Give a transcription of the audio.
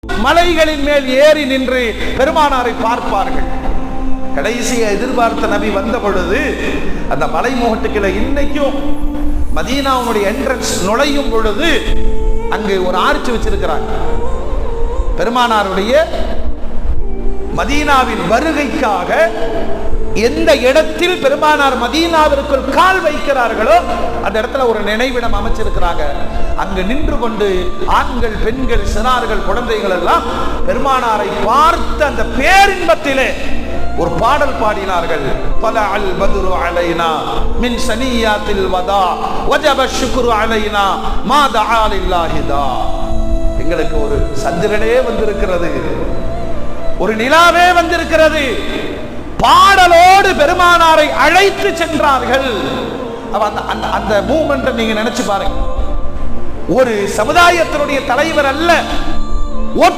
மலைகளின் மேல் ஏறி நின்று பெருமானாரை பார்ப்பார்கள். கடைசியை எதிர்பார்த்த நபி வந்த பொழுது அந்த மலை முகட்டுக்குள்ள இன்னைக்கும் மதீனாவுடைய என்ட்ரன்ஸ் நுழையும் பொழுது அங்கு ஒரு ஆர்ச் வச்சிருக்கிறாங்க. பெருமானாருடைய மதீனாவின் வருகைக்காக எந்த இடத்தில் பெருமானார் மதீனாவிற்குள் கால் வைக்கிறார்களோ அந்த இடத்துல ஒரு நினைவிடம் அமைச்சிருக்கிறாங்க. அங்கு நின்று கொண்டு ஆண்கள், பெண்கள், சிறார்கள், குழந்தைகள் எல்லாம் பெருமானாரை பார்த்த அந்த பேரின்பத்திலே ஒரு பாடல் பாடினார்கள். தலஅல் பத்ரு அலைனா மின் சனியாத்தில் வதா வஜப ஷுக்ரு அலைனா மா தஆ லில்லாஹி தா. எங்களுக்கு ஒரு சந்திரனே வந்திருக்கிறது, ஒரு நிலாவே வந்திருக்கிறது. பாடலோடு பெருமானாரை அழைத்து சென்றார்கள். அந்த மூமெண்ட் நீங்க நினைச்சு பாருங்க. ஒரு சமுதாயத்தினுடைய தலைவர் அல்ல,